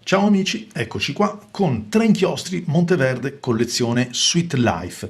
Ciao amici, eccoci qua con 3 inchiostri Monteverde collezione Sweet Life.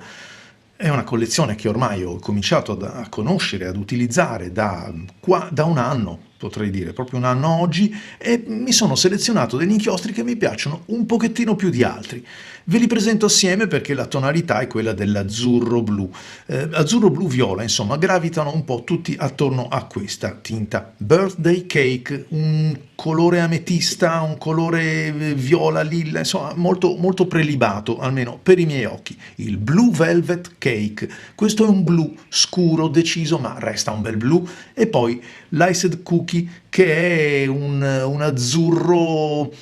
È una collezione che ormai ho cominciato a conoscere, ad utilizzare da un anno, potrei dire, proprio un anno oggi, e mi sono selezionato degli inchiostri che mi piacciono un pochettino più di altri. Ve li presento assieme perché la tonalità è quella dell'azzurro blu. Azzurro blu viola, insomma, gravitano un po' tutti attorno a questa tinta. Birthday Cake, un colore ametista, un colore viola, lilla, insomma, molto, molto prelibato, almeno per i miei occhi. Il Blue Velvet Cake, questo è un blu scuro, deciso, ma resta un bel blu. E poi l'Iced Cookie, che è un azzurro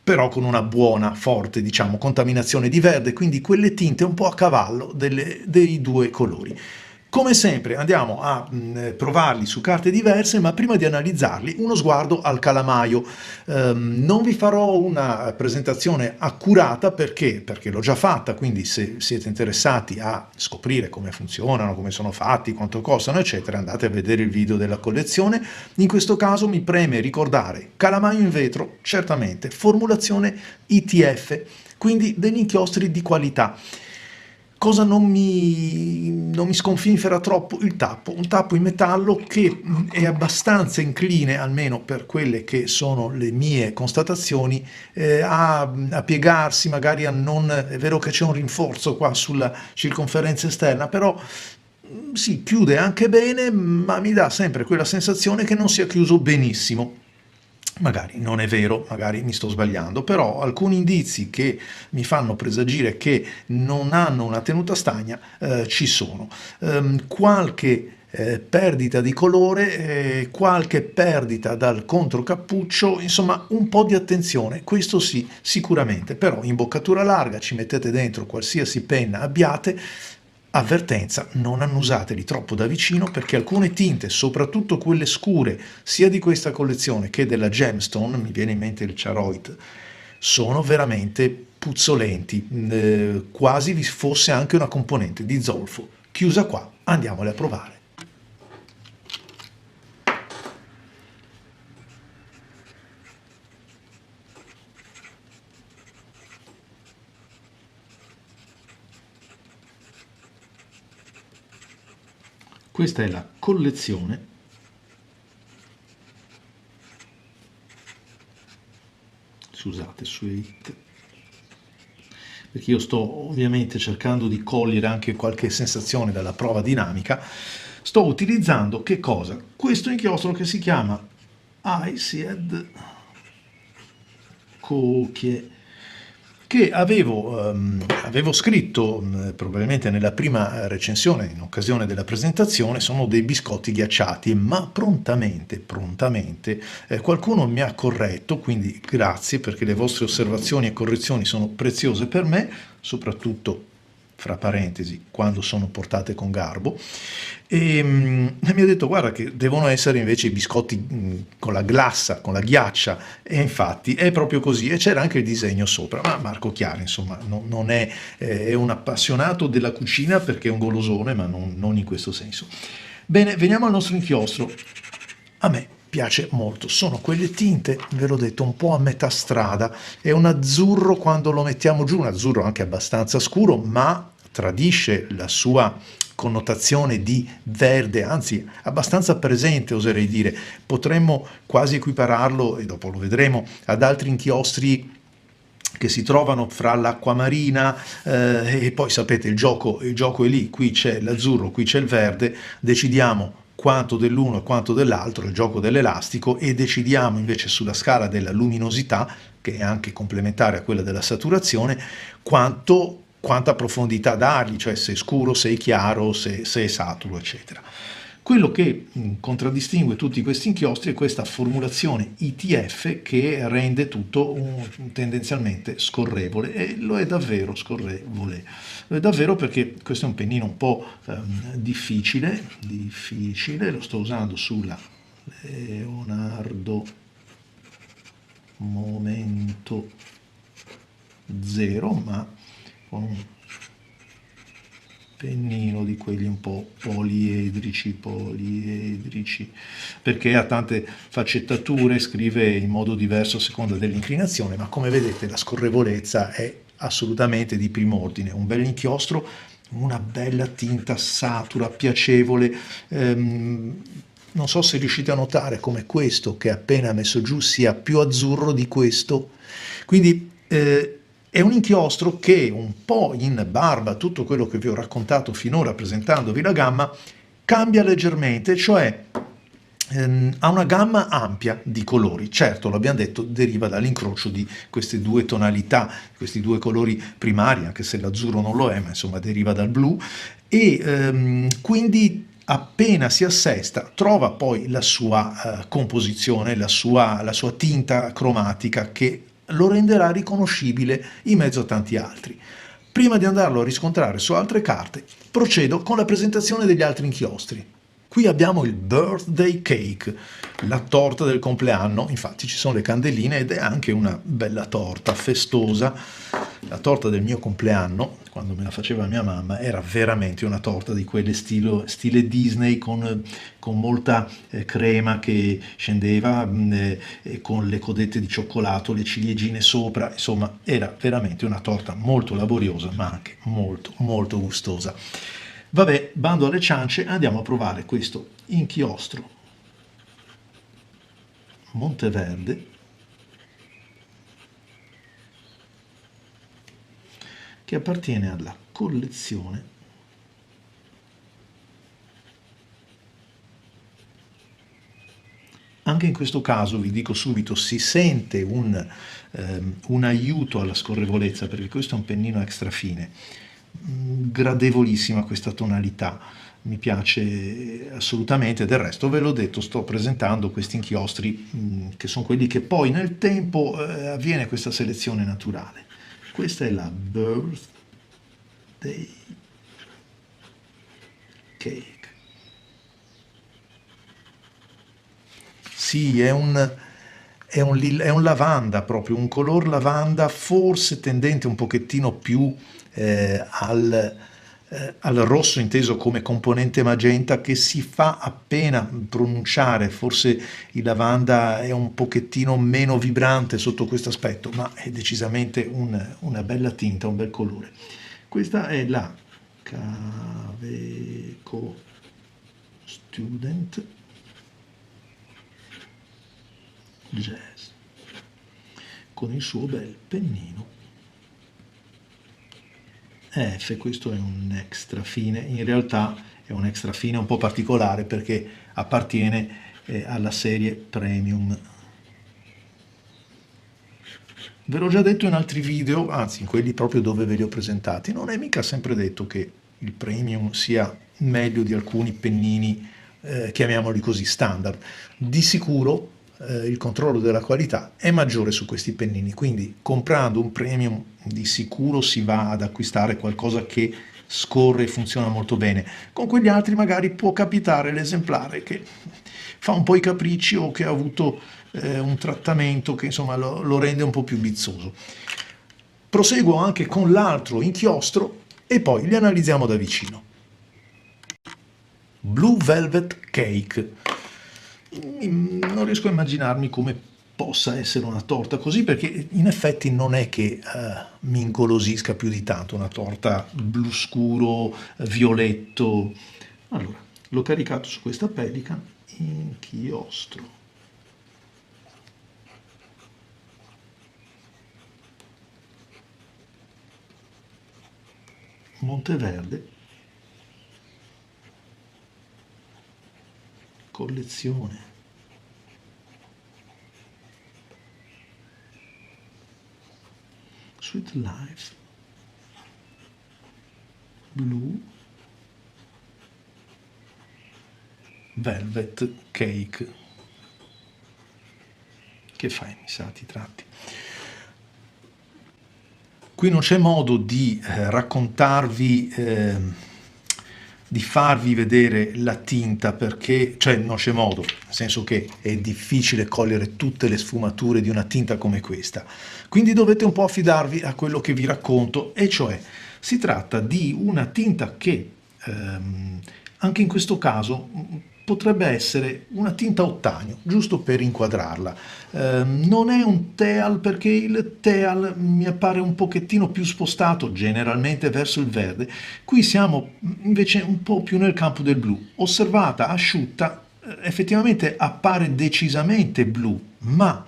però con una buona, forte, diciamo, contaminazione di verde, quindi quelle tinte un po' a cavallo dei due colori. Come sempre andiamo a provarli su carte diverse, ma prima di analizzarli uno sguardo al calamaio. Non vi farò una presentazione accurata perché l'ho già fatta, quindi se siete interessati a scoprire come funzionano, come sono fatti, quanto costano, eccetera, andate a vedere il video della collezione. In questo caso mi preme ricordare calamaio in vetro, certamente, formulazione ITF, quindi degli inchiostri di qualità. Cosa non mi sconfinfera troppo? Il tappo, un tappo in metallo che è abbastanza incline, almeno per quelle che sono le mie constatazioni, a piegarsi, magari a non... È vero che c'è un rinforzo qua sulla circonferenza esterna, però sì, chiude anche bene, ma mi dà sempre quella sensazione che non sia chiuso benissimo. Magari non è vero, magari mi sto sbagliando, però alcuni indizi che mi fanno presagire che non hanno una tenuta stagna ci sono. Qualche perdita di colore, qualche perdita dal controcappuccio, insomma un po' di attenzione, questo sì, sicuramente, però imboccatura larga, ci mettete dentro qualsiasi penna abbiate. Avvertenza, non annusateli troppo da vicino perché alcune tinte, soprattutto quelle scure, sia di questa collezione che della Gemstone, mi viene in mente il Charoite, sono veramente puzzolenti, quasi vi fosse anche una componente di zolfo. Chiusa qua, andiamole a provare. Questa è la collezione. Scusate, Sweet, perché io sto ovviamente cercando di cogliere anche qualche sensazione dalla prova dinamica. Sto utilizzando che cosa? Questo inchiostro che si chiama Iced Cookie, che avevo scritto probabilmente nella prima recensione in occasione della presentazione. Sono dei biscotti ghiacciati, ma prontamente qualcuno mi ha corretto, quindi grazie, perché le vostre osservazioni e correzioni sono preziose per me, soprattutto fra parentesi quando sono portate con garbo, e mi ha detto guarda che devono essere invece i biscotti con la glassa, con la ghiaccia, e infatti è proprio così, e c'era anche il disegno sopra. Ma Marco Chiari, insomma, non è, è un appassionato della cucina perché è un golosone, ma non in questo senso. Bene, veniamo al nostro inchiostro. A me piace molto, sono quelle tinte, ve l'ho detto, un po' a metà strada. È un azzurro quando lo mettiamo giù, un azzurro anche abbastanza scuro, ma tradisce la sua connotazione di verde, anzi abbastanza presente, oserei dire. Potremmo quasi equipararlo, e dopo lo vedremo, ad altri inchiostri che si trovano fra l'acquamarina e poi sapete il gioco è lì, qui c'è l'azzurro, qui c'è il verde, decidiamo quanto dell'uno e quanto dell'altro, il gioco dell'elastico, e decidiamo invece sulla scala della luminosità, che è anche complementare a quella della saturazione, quanta profondità dargli, cioè se è scuro, se è chiaro, se è saturo, eccetera. Quello che contraddistingue tutti questi inchiostri è questa formulazione ITF che rende tutto tendenzialmente scorrevole, e lo è davvero scorrevole. Lo è davvero perché questo è un pennino un po' difficile, lo sto usando sulla Leonardo Momento Zero, ma con un pennino di quelli un po' poliedrici, perché ha tante faccettature, scrive in modo diverso a seconda dell'inclinazione, ma come vedete la scorrevolezza è assolutamente di primo ordine. Un bel inchiostro, una bella tinta satura, piacevole. Non so se riuscite a notare come questo che è appena messo giù sia più azzurro di questo, quindi è un inchiostro che un po' in barba a tutto quello che vi ho raccontato finora presentandovi la gamma cambia leggermente, cioè ha una gamma ampia di colori. Certo, l'abbiamo detto, deriva dall'incrocio di queste due tonalità, questi due colori primari, anche se l'azzurro non lo è, ma insomma deriva dal blu, e quindi appena si assesta trova poi la sua composizione, la sua tinta cromatica che lo renderà riconoscibile in mezzo a tanti altri. Prima di andarlo a riscontrare su altre carte, procedo con la presentazione degli altri inchiostri. Qui abbiamo il birthday cake, la torta del compleanno, infatti ci sono le candeline ed è anche una bella torta festosa. La torta del mio compleanno, quando me la faceva mia mamma, era veramente una torta di quelle stile Disney con molta crema che scendeva, con le codette di cioccolato, le ciliegine sopra, insomma era veramente una torta molto laboriosa ma anche molto molto gustosa. Vabbè, bando alle ciance, andiamo a provare questo inchiostro Monteverde che appartiene alla collezione Anche in questo caso, vi dico subito, si sente un aiuto alla scorrevolezza, perché questo è un pennino extra fine. Gradevolissima questa tonalità, mi piace assolutamente. Del resto ve l'ho detto, sto presentando questi inchiostri che sono quelli che poi nel tempo avviene questa selezione naturale. Questa è la Birthday Cake. Sì, è un lavanda proprio, un color lavanda, forse tendente un pochettino più al rosso, inteso come componente magenta, che si fa appena pronunciare. Forse il lavanda è un pochettino meno vibrante sotto questo aspetto, ma è decisamente una bella tinta, un bel colore. Questa è la Kaweco Student Jazz con il suo bel pennino F. Questo è un extra fine, in realtà è un extra fine un po' particolare perché appartiene alla serie premium. Ve l'ho già detto in altri video, anzi in quelli proprio dove ve li ho presentati, non è mica sempre detto che il premium sia meglio di alcuni pennini chiamiamoli così standard. Di sicuro il controllo della qualità è maggiore su questi pennini, quindi comprando un premium di sicuro si va ad acquistare qualcosa che scorre e funziona molto bene. Con quegli altri magari può capitare l'esemplare che fa un po' i capricci o che ha avuto un trattamento che insomma lo rende un po' più bizzoso. Proseguo anche con l'altro inchiostro e poi li analizziamo da vicino. Blue Velvet Cake. Non riesco a immaginarmi come possa essere una torta così, perché in effetti non è che mi ingolosisca più di tanto una torta blu scuro, violetto. Allora, l'ho caricato su questa Pelican, inchiostro Monteverde, collezione Sweet Life Blue Velvet Cake. Che fai, mi sa, ti tratti. Qui non c'è modo di raccontarvi, di farvi vedere la tinta, perché, cioè non c'è modo, nel senso che è difficile cogliere tutte le sfumature di una tinta come questa. Quindi dovete un po' affidarvi a quello che vi racconto, e cioè Si tratta di una tinta che anche in questo caso potrebbe essere una tinta ottanio, giusto per inquadrarla. Non è un teal perché il teal mi appare un pochettino più spostato generalmente verso il verde. Qui siamo invece un po' più nel campo del blu. Osservata, asciutta, effettivamente appare decisamente blu, ma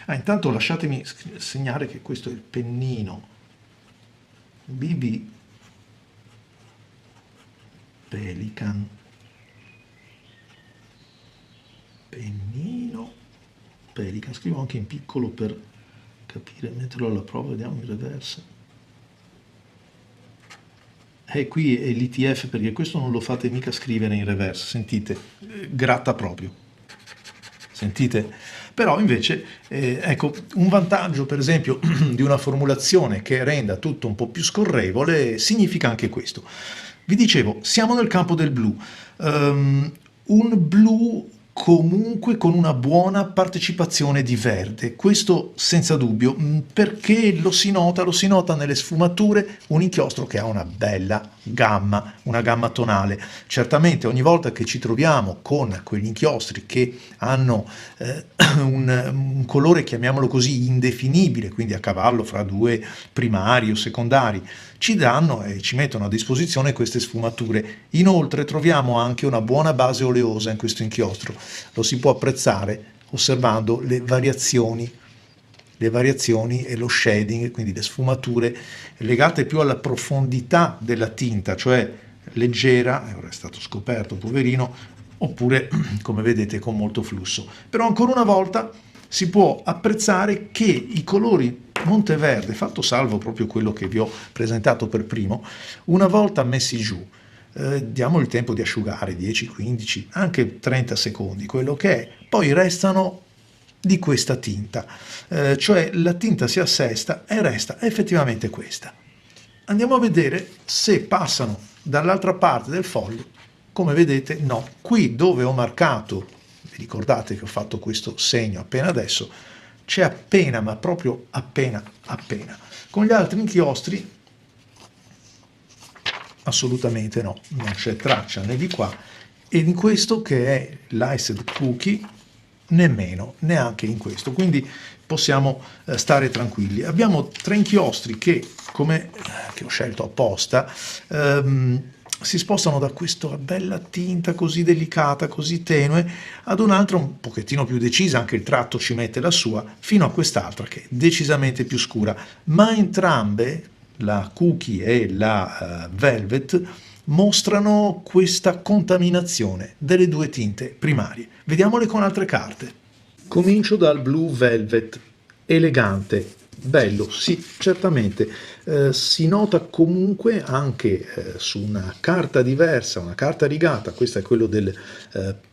intanto lasciatemi segnare che questo è il pennino BB Pelikan, pennino Pelikan, scrivo anche in piccolo per capire, metterlo alla prova, vediamo in reverse. E qui è l'ITF perché questo non lo fate mica scrivere in reverse, sentite, gratta proprio, sentite? Però invece, ecco, un vantaggio per esempio di una formulazione che renda tutto un po' più scorrevole significa anche questo. Vi dicevo, siamo nel campo del blu, un blu comunque con una buona partecipazione di verde, questo senza dubbio, perché lo si nota nelle sfumature, un inchiostro che ha una bella gamma, una gamma tonale. Certamente ogni volta che ci troviamo con quegli inchiostri che hanno un colore, chiamiamolo così, indefinibile, quindi a cavallo fra due primari o secondari, ci danno e ci mettono a disposizione queste sfumature. Inoltre troviamo anche una buona base oleosa in questo inchiostro, lo si può apprezzare osservando le variazioni e lo shading, quindi le sfumature legate più alla profondità della tinta, cioè leggera, ora è stato scoperto poverino, oppure come vedete con molto flusso. Però ancora una volta si può apprezzare che i colori Monteverde, fatto salvo proprio quello che vi ho presentato per primo, una volta messi giù, diamo il tempo di asciugare 10, 15, anche 30 secondi, quello che è, poi restano di questa tinta, cioè la tinta si assesta e resta effettivamente questa. Andiamo a vedere se passano dall'altra parte del foglio. Come vedete no, qui dove ho marcato, vi ricordate che ho fatto questo segno appena adesso, c'è appena, ma proprio appena. Con gli altri inchiostri assolutamente no, non c'è traccia né di qua, e in questo che è l'Iced Cookie nemmeno, neanche in questo, quindi possiamo stare tranquilli. Abbiamo tre inchiostri che ho scelto apposta, si spostano da questa bella tinta così delicata, così tenue, ad un'altra un pochettino più decisa, anche il tratto ci mette la sua, fino a quest'altra che è decisamente più scura, ma entrambe, la Cookie e la Velvet, mostrano questa contaminazione delle due tinte primarie. Vediamole con altre carte. Comincio dal Blue Velvet, elegante, bello, sì, certamente. Si nota comunque anche su una carta diversa, una carta rigata, questa è quello del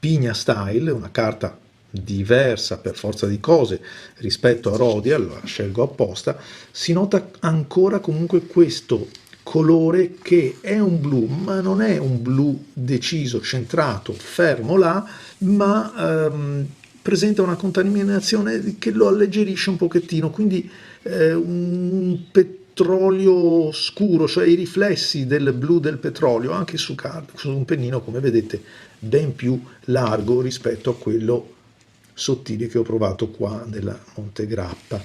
Pigna Style, una carta diversa per forza di cose rispetto a Rhodia, la scelgo apposta, si nota ancora comunque questo colore che è un blu, ma non è un blu deciso, centrato, fermo là, ma presenta una contaminazione che lo alleggerisce un pochettino, quindi un petrolio scuro, cioè i riflessi del blu del petrolio anche su un pennino, come vedete, ben più largo rispetto a quello sottile che ho provato qua nella Montegrappa.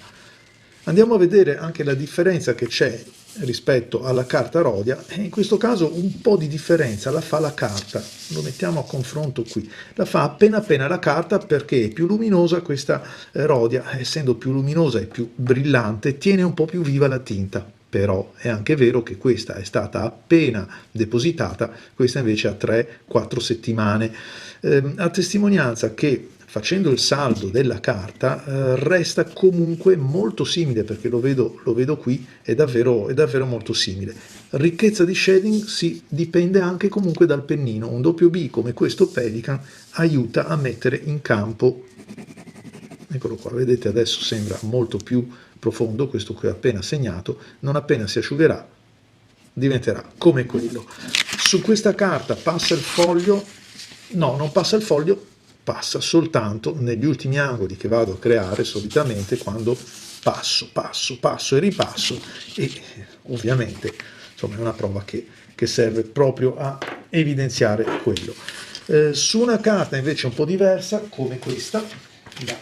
Andiamo a vedere anche la differenza che c'è rispetto alla carta Rhodia, e in questo caso un po' di differenza la fa la carta, lo mettiamo a confronto qui, la fa appena la carta perché è più luminosa questa Rhodia, essendo più luminosa e più brillante tiene un po' più viva la tinta, però è anche vero che questa è stata appena depositata, questa invece ha 3-4 settimane, a testimonianza che facendo il saldo della carta resta comunque molto simile, perché lo vedo qui, è davvero molto simile. Ricchezza di shading sì, dipende anche comunque dal pennino, un doppio B come questo Pelikan aiuta a mettere in campo, eccolo qua, vedete adesso sembra molto più profondo, questo qui ho appena segnato, non appena si asciugherà diventerà come quello. Su questa carta passa il foglio, no, non passa il foglio, passa soltanto negli ultimi angoli che vado a creare solitamente quando passo e ripasso, e ovviamente insomma è una prova che serve proprio a evidenziare quello. Su una carta invece un po' diversa, come questa, la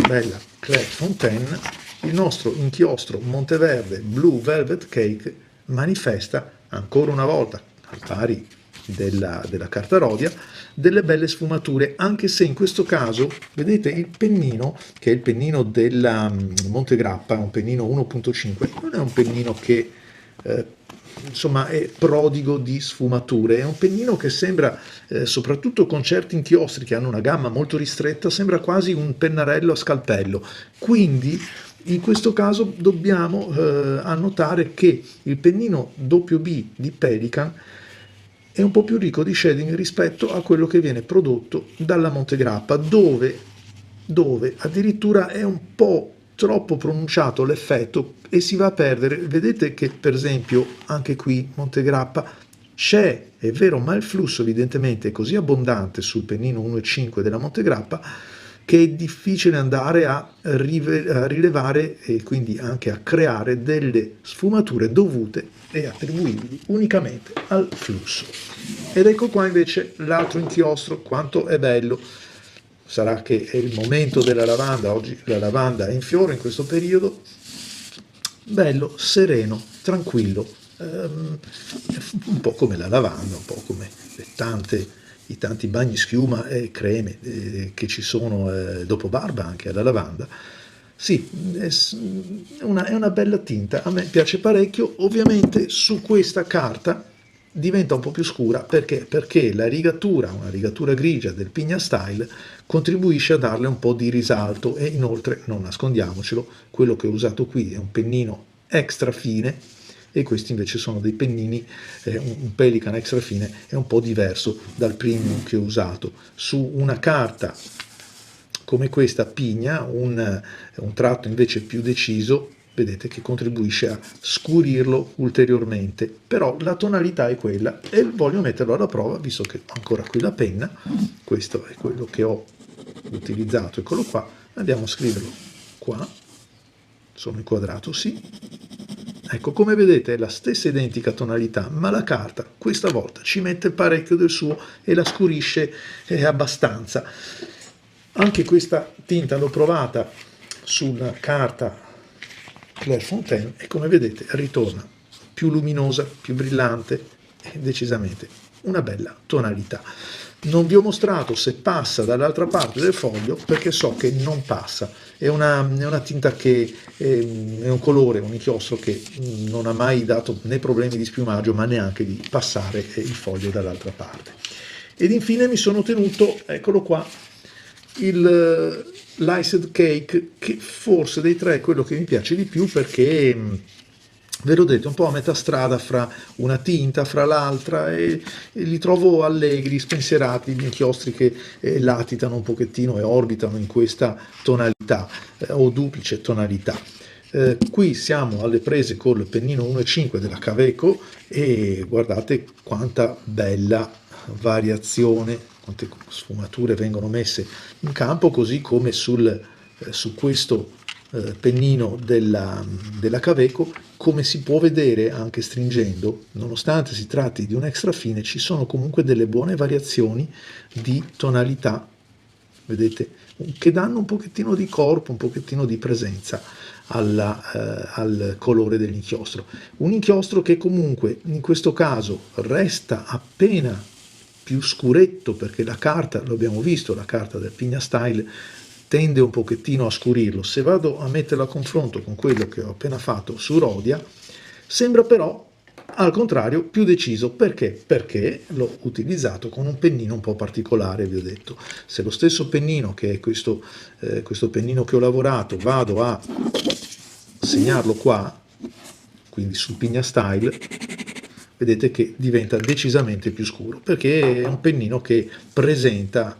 bella Clairefontaine, il nostro inchiostro Monteverde Blue Velvet Cake manifesta ancora una volta, al pari della carta Rhodia, delle belle sfumature, anche se in questo caso, vedete, il pennino, che è il pennino della Montegrappa, un pennino 1.5, non è un pennino che insomma è prodigo di sfumature, è un pennino che sembra, soprattutto con certi inchiostri che hanno una gamma molto ristretta, sembra quasi un pennarello a scalpello. Quindi in questo caso dobbiamo annotare che il pennino WB di Pelikan è un po' più ricco di shading rispetto a quello che viene prodotto dalla Montegrappa, dove addirittura è un po' troppo pronunciato l'effetto e si va a perdere. Vedete che per esempio anche qui Montegrappa c'è, è vero, ma il flusso evidentemente è così abbondante sul pennino 1.5 della Montegrappa che è difficile andare a rilevare e quindi anche a creare delle sfumature dovute e attribuibili unicamente al flusso. Ed ecco qua invece l'altro inchiostro, quanto è bello. Sarà che è il momento della lavanda, oggi la lavanda è in fiore in questo periodo, bello, sereno, tranquillo, un po' come la lavanda, un po' come i tanti bagni schiuma e creme che ci sono dopo barba anche alla lavanda. Sì, è una bella tinta, a me piace parecchio. Ovviamente su questa carta diventa un po' più scura perché la rigatura, una rigatura grigia del Pigna Style, contribuisce a darle un po' di risalto e inoltre, non nascondiamocelo, quello che ho usato qui è un pennino extra fine e questi invece sono dei pennini, un Pelikan extra fine è un po' diverso dal premium che ho usato. Su una carta come questa Pigna, un tratto invece più deciso, vedete che contribuisce a scurirlo ulteriormente, però la tonalità è quella e voglio metterlo alla prova, visto che ho ancora qui la penna. Questo è quello che ho utilizzato, eccolo qua, andiamo a scriverlo qua, sono inquadrato, sì, ecco, come vedete è la stessa identica tonalità, ma la carta questa volta ci mette parecchio del suo e la scurisce abbastanza. Anche questa tinta l'ho provata sulla carta Clairefontaine e come vedete ritorna più luminosa, più brillante e decisamente una bella tonalità. Non vi ho mostrato se passa dall'altra parte del foglio perché so che non passa, è una tinta che è un colore, un inchiostro che non ha mai dato né problemi di spiumaggio ma neanche di passare il foglio dall'altra parte. Ed infine mi sono tenuto, eccolo qua, l'iced cake, che forse dei tre è quello che mi piace di più perché ve l'ho detto, un po' a metà strada fra una tinta, fra l'altra, e li trovo allegri, spensierati, gli inchiostri che latitano un pochettino e orbitano in questa tonalità o duplice tonalità. Qui siamo alle prese col pennino 1.5 della Kaweco e guardate quanta bella variazione, quante sfumature vengono messe in campo, così come su questo pennino della Kaweco, come si può vedere anche stringendo, nonostante si tratti di un extra fine, ci sono comunque delle buone variazioni di tonalità, vedete, che danno un pochettino di corpo, un pochettino di presenza al colore dell'inchiostro. Un inchiostro che comunque in questo caso resta appena più scuretto perché la carta, lo abbiamo visto, la carta del Pigna Style tende un pochettino a scurirlo. Se vado a metterlo a confronto con quello che ho appena fatto su Rhodia, sembra però al contrario più deciso. Perché? Perché l'ho utilizzato con un pennino un po' particolare, vi ho detto. Se lo stesso pennino, che è questo pennino che ho lavorato, vado a segnarlo qua, quindi sul Pigna Style, vedete che diventa decisamente più scuro perché è un pennino che presenta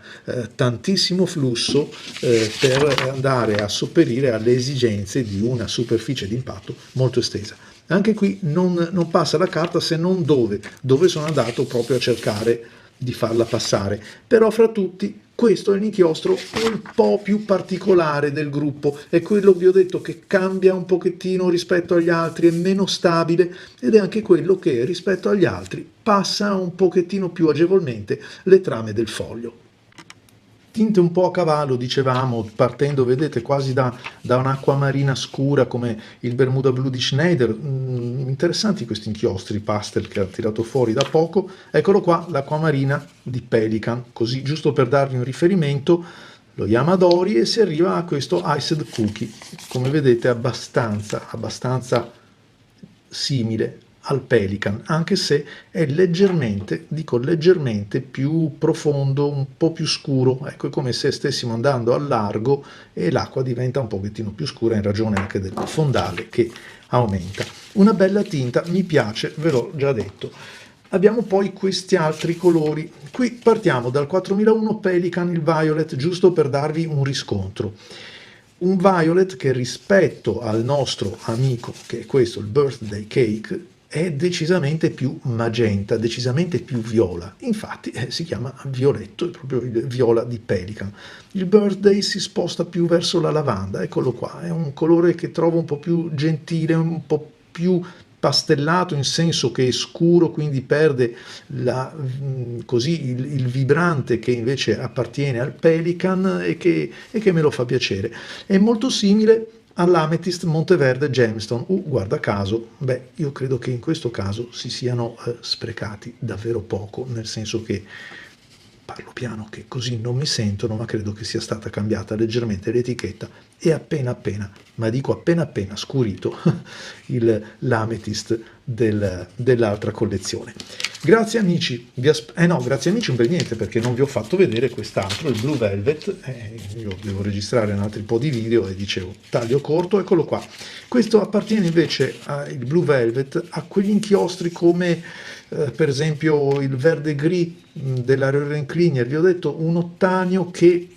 tantissimo flusso per andare a sopperire alle esigenze di una superficie di impatto molto estesa. Anche qui non passa la carta se non dove sono andato proprio a cercare di farla passare, però fra tutti questo è l'inchiostro un po' più particolare del gruppo, è quello che vi ho detto che cambia un pochettino rispetto agli altri, è meno stabile ed è anche quello che rispetto agli altri passa un pochettino più agevolmente le trame del foglio. Tinte un po' a cavallo, dicevamo, partendo, vedete, quasi da un'acqua marina scura come il Bermuda Blu di Schneider. Interessanti questi inchiostri pastel che ha tirato fuori da poco. Eccolo qua, l'acqua marina di Pelikan, così giusto per darvi un riferimento, lo Yamadori, e si arriva a questo Iced Cookie, come vedete abbastanza simile al Pelikan, anche se è leggermente, dico leggermente più profondo, un po' più scuro, ecco, è come se stessimo andando al largo e l'acqua diventa un pochettino più scura in ragione anche del fondale che aumenta. Una bella tinta, mi piace, ve l'ho già detto. Abbiamo poi questi altri colori, qui partiamo dal 4001 Pelikan, il Violet, giusto per darvi un riscontro. Un Violet che rispetto al nostro amico, che è questo, il Birthday Cake, è decisamente più magenta, decisamente più viola. Infatti si chiama violetto, è proprio il viola di Pelikan. Il Birthday si sposta più verso la lavanda, eccolo qua, è un colore che trovo un po' più gentile, un po' più pastellato, in senso che è scuro, quindi perde così il vibrante che invece appartiene al Pelikan e che me lo fa piacere. È molto simile all'Amethyst Monteverde Gemstone. Guarda caso, beh, io credo che in questo caso si siano sprecati davvero poco, nel senso che parlo piano che così non mi sentono, ma credo che sia stata cambiata leggermente l'etichetta e appena ma dico appena scurito l'Amethyst dell'altra collezione. Grazie amici, grazie amici un bel niente, perché non vi ho fatto vedere quest'altro, il Blue Velvet. Io devo registrare un altro po' di video e dicevo taglio corto, eccolo qua. Questo appartiene invece il Blue Velvet a quegli inchiostri come per esempio il verde gris della Röhrenklinger. Vi ho detto un ottanio che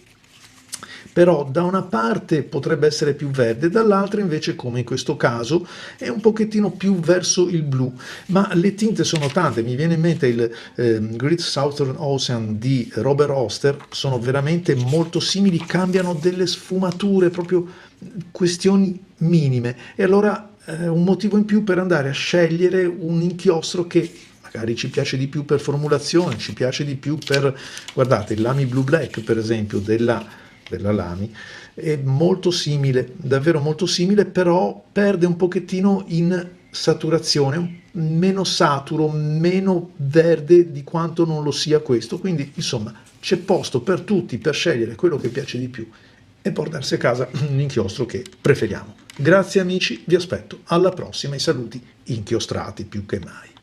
però da una parte potrebbe essere più verde, dall'altra invece, come in questo caso, è un pochettino più verso il blu, ma le tinte sono tante. Mi viene in mente il Great Southern Ocean di Robert Oster, sono veramente molto simili, cambiano delle sfumature, proprio questioni minime, e allora un motivo in più per andare a scegliere un inchiostro che magari ci piace di più per formulazione, ci piace di più per, guardate, il Lamy Blue Black per esempio della Lamy è molto simile, davvero molto simile, però perde un pochettino in saturazione, meno saturo, meno verde di quanto non lo sia questo, quindi insomma c'è posto per tutti per scegliere quello che piace di più e portarsi a casa l'inchiostro che preferiamo. Grazie amici, vi aspetto alla prossima, i saluti inchiostrati più che mai.